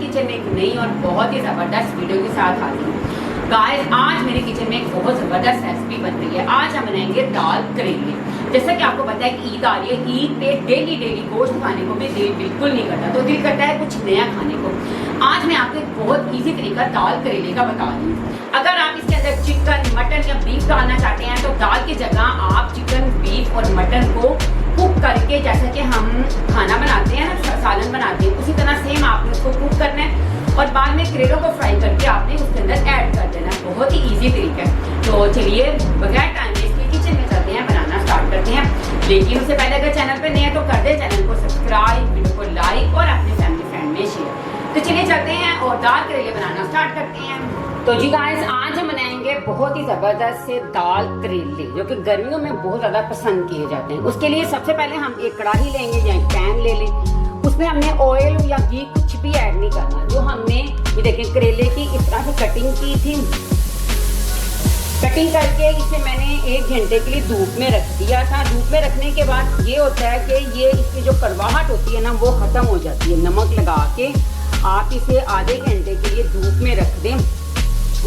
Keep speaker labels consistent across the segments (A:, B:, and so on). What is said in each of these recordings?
A: Kitchen में एक नई और बहुत ही ज़बरदस्त वीडियो के साथ हाजिर हूँ। गाइस, आज मेरे किचन में एक बहुत ज़बरदस्त रेसिपी बन रही है। आज हम बनाएंगे दाल करेले। जैसा कि आपको पता है कि ईद आ रही है, ईद पे डेली गोश्त खाने को भी दिल बिल्कुल नहीं करता, तो दिल करता है कुछ नया खाने को। आज मैं आपको एक बहुत ईजी तरीका दाल करेले का बता रही हूँ। अगर आप इसके अंदर चिकन, मटन या बीफ डालना चाहते हैं तो दाल की जगह आप चिकन, बीफ और मटन को कुक करके, जैसा कि हम खाना बनाते हैं ना, सालन बनाते हैं, उसी तरह सेम आपने उसको कुक करना है और बाद में करेलों को फ्राई करके आपने उसके अंदर ऐड कर देना है। बहुत ही ईजी तरीका है। तो चलिए बगैर टाइम वेस्ट के किचन में चलते हैं, बनाना स्टार्ट करते हैं। लेकिन उससे पहले अगर चैनल पे नए हैं तो कर दे चैनल को सब्सक्राइब, वीडियो को लाइक और अपने फैमिली फ्रेंड में शेयर। तो चलिए चलते हैं और दाल करेले बनाना स्टार्ट करते हैं। तो जी गाइस, आज हम बनाएंगे बहुत ही जबरदस्त से दाल करेले, जो कि गर्मियों में बहुत ज्यादा पसंद किए जाते हैं। उसके लिए सबसे पहले हम एक कढ़ाई लेंगे या एक पैन ले लें। उसमें हमने ऑयल या घी कुछ भी ऐड नहीं करना। जो हमने ये देखें करेले की इस तरह से कटिंग की थी, कटिंग करके इसे मैंने 1 घंटे के लिए धूप में रख दिया था। धूप में रखने के बाद ये होता है कि ये इसकी जो कड़वाहट होती है ना, वो खत्म हो जाती है। नमक लगा के आप इसे आधे घंटे के लिए धूप में रख दें।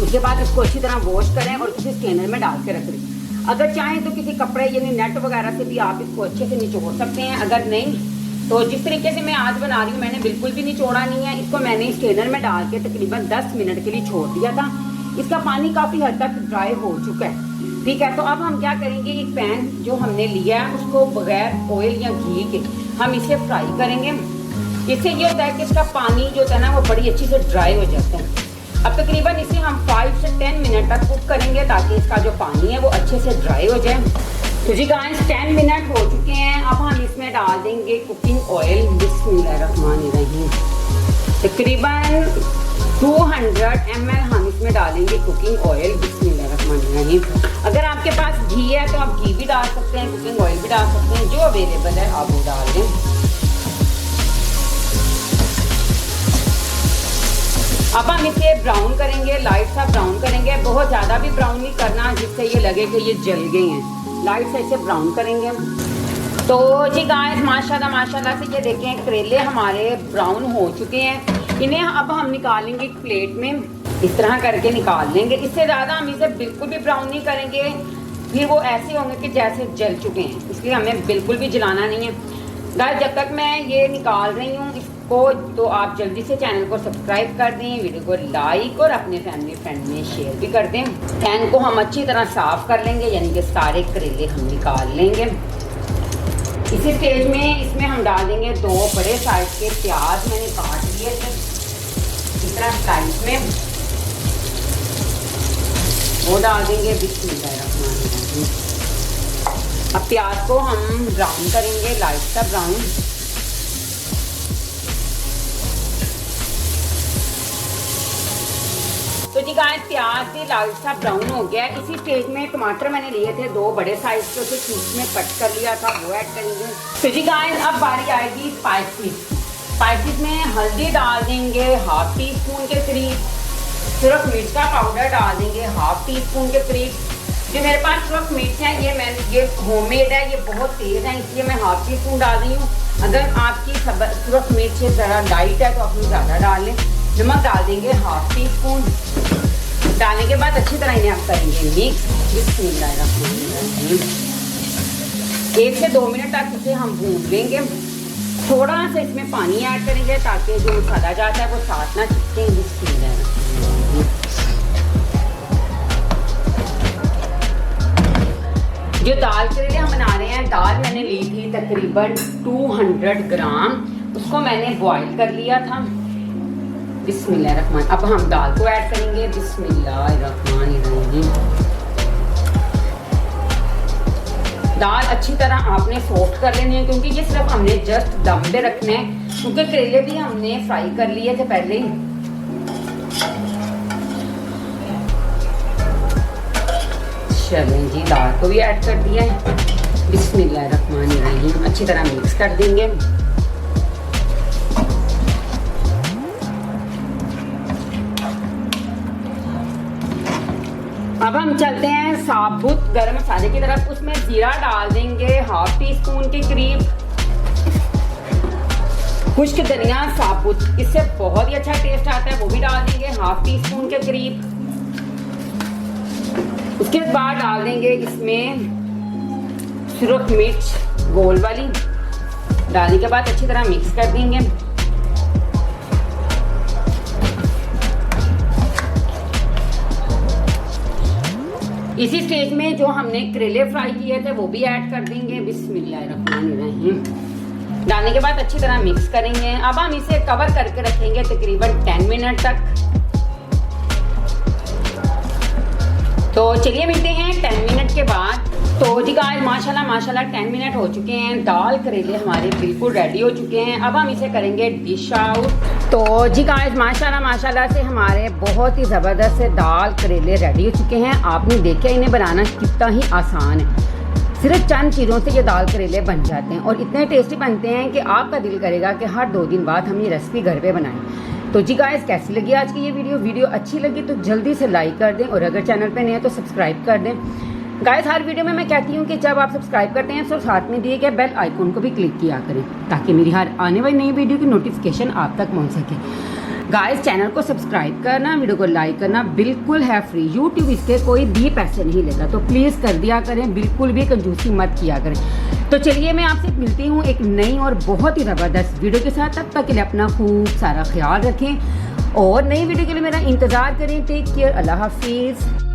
A: उसके बाद इसको अच्छी तरह वॉश करें और किसी स्ट्रेनर में डाल के रख दें। अगर चाहें तो किसी कपड़े यानी नेट वगैरह से भी आप इसको अच्छे से निचोड़ सकते हैं। अगर नहीं तो जिस तरीके से मैं आज बना रही हूँ, मैंने बिल्कुल भी निचोड़ा नहीं है। इसको मैंने स्ट्रेनर में डाल के तकरीबन 10 मिनट के लिए छोड़ दिया था। इसका पानी काफ़ी हद तक ड्राई हो चुका है। ठीक है, तो अब हम क्या करेंगे, एक पैन जो हमने लिया है उसको बगैर ऑयल या घी के हम इसे फ्राई करेंगे। इससे ये होता है कि इसका पानी जो होता है ना, वो बड़ी अच्छी से ड्राई हो जाता है। अब तकरीबन इसे हम 5 से 10 मिनट तक कुक करेंगे ताकि इसका जो पानी है वो अच्छे से ड्राई हो जाए। तो जी गाइस, 10 मिनट हो चुके हैं। अब हम इसमें डाल देंगे कुकिंग ऑयल। बिस्मिल्लाहिर्रहमानिर्रहीम। तकरीबन 200 ml हम इसमें डालेंगे कुकिंग ऑयल। बिस्मिल्लाहिर्रहमानिर्रहीम। अगर आपके पास घी है तो आप घी भी डाल सकते हैं, कुकिंग ऑयल भी डाल सकते हैं, जो अवेलेबल है आप वो डाल दें। अब हम इसे ब्राउन करेंगे, लाइट सा ब्राउन करेंगे। बहुत ज़्यादा भी ब्राउन नहीं करना जिससे ये लगे कि ये जल गए हैं। लाइट से इसे ब्राउन करेंगे। तो जी गाइस, माशाल्लाह से ये देखें करेले हमारे ब्राउन हो चुके हैं। इन्हें अब हम निकालेंगे एक प्लेट में, इस तरह करके निकाल लेंगे। इससे ज़्यादा हम इसे बिल्कुल भी ब्राउन नहीं करेंगे, फिर वो ऐसे होंगे कि जैसे जल चुके हैं। इसलिए हमें बिल्कुल भी जलाना नहीं है गाइस। जब तक मैं ये निकाल रही हूँ इसको, तो आप जल्दी से चैनल को सब्सक्राइब कर दें, वीडियो को लाइक और अपने फैमिली फ्रेंड में शेयर भी कर दें। पैन को हम अच्छी तरह साफ कर लेंगे, यानी कि सारे करेले हम निकाल लेंगे। इसी स्टेज में इसमें हम डाल देंगे 2 बड़े साइज के प्याज, मैंने काट लिए थे इस तरह स्लाइस में, वो डाल देंगे। बिस्मिल्लाहिर्रहमानिर्रहीम। अब प्याज को हम ब्राउन करेंगे, लाइट सा ब्राउन। तो जी गाइस, प्याज भी लाइट सा ब्राउन हो गया। इसी स्टेज में टमाटर मैंने लिए थे 2 बड़े साइज के, उसे पीस में कट कर लिया था, वो ऐड करेंगे। तो जी गाइस, अब बारी आएगी स्पाइसेस में हल्दी डाल देंगे 1/2 टीस्पून के करीब। सिर्फ मिर्च का पाउडर डाल देंगे 1/2 टीस्पून के करीब। जो मेरे पास सिर्फ मिर्च है, ये होममेड है, ये बहुत तेज़ है, इसलिए मैं 1/2 टीस्पून डाल रही हूँ। अगर आपकी सिर्फ मिर्च ज़रा लाइट है तो आप ज़्यादा डाल लें। नमक डाल देंगे 1/2 टीस्पून। डालने के बाद अच्छी तरह इन्हें आप करेंगे मिक्स। बिस्मिल्लाहिर्रहमानिर्रहीम। 1 से 2 मिनट तक इसे हम भून लेंगे। थोड़ा सा इसमें पानी ऐड करेंगे ताकि जो मसाला जाता है वो साथ ना चिपके। बिस्मिल्लाहिर्रहमानिर्रहीम। जो दाल करेले हम बना रहे हैं, दाल मैंने ली थी तकरीबन 200 ग्राम, उसको मैंने बॉईल कर लिया था। बिस्मिल्लाहिर्रहमान। अब हम दाल को ऐड करेंगे। बिस्मिल्लाहिर्रहमानिर्रहीम। दाल अच्छी तरह आपने सॉफ्ट कर लेनी है, क्योंकि ये सिर्फ हमने जस्ट दम पे रखना है, क्योंकि करेले भी हमने फ्राई कर लिए थे पहले ही। चलें जी, दाल को भी ऐड कर दिया है। बिस्मिल्लाहिर्रहमानिर्रहीम। अच्छी तरह मिक्स कर देंगे। अब हम चलते हैं साबुत गरम मसाले की तरफ। उसमें जीरा डाल देंगे 1/2 टीस्पून के करीब। खुश्क धनिया साबुत, इससे बहुत ही अच्छा टेस्ट आता है, वो भी डाल देंगे 1/2 टीस्पून के करीब। उसके बाद डाल देंगे इसमें सुरख मिर्च गोल वाली, डालने के बाद अच्छी तरह मिक्स कर देंगे। इसी स्टेज में जो हमने करेले फ्राई किए थे वो भी ऐड कर देंगे। बिस्मिल्लाहिर्रहमानिर्रहीम। डालने के बाद अच्छी तरह मिक्स करेंगे। अब हम इसे कवर करके रखेंगे तकरीबन 10 मिनट तक। तो चलिए मिलते हैं 10 मिनट के बाद। तो जी गाइस माशाल्लाह 10 मिनट हो चुके हैं। दाल करेले हमारे बिल्कुल रेडी हो चुके हैं। अब हम इसे करेंगे डिश आउट। तो जी गाइस माशाल्लाह से हमारे बहुत ही ज़बरदस्त से दाल करेले रेडी हो चुके हैं। आपने देखा इन्हें बनाना कितना ही आसान है, सिर्फ चंद चीज़ों से ये दाल करेले बन जाते हैं और इतने टेस्टी बनते हैं कि आपका दिल करेगा कि हर 2 दिन बाद हम ये रेसिपी घर पे बनाएं। तो जी गाइस कैसी लगी आज की ये वीडियो अच्छी लगी तो जल्दी से लाइक कर दें और अगर चैनल पे नए हैं तो सब्सक्राइब कर दें। गाइस हर वीडियो में मैं कहती हूँ कि जब आप सब्सक्राइब करते हैं तो साथ में दिए गए बेल आइकन को भी क्लिक किया करें ताकि मेरी हर आने वाली नई वीडियो की नोटिफिकेशन आप तक पहुँच सके। गाइस चैनल को सब्सक्राइब करना, वीडियो को लाइक करना बिल्कुल है फ्री। यूट्यूब इसके कोई भी पैसे नहीं लेगा, तो प्लीज़ कर दिया करें, बिल्कुल भी कंजूसी मत किया करें। तो चलिए मैं आपसे मिलती हूँ एक नई और बहुत ही ज़बरदस्त वीडियो के साथ। तब तक के लिए अपना खूब सारा ख्याल रखें और नई वीडियो के लिए मेरा इंतज़ार करें। टेक केयर, अल्लाह हाफिज़।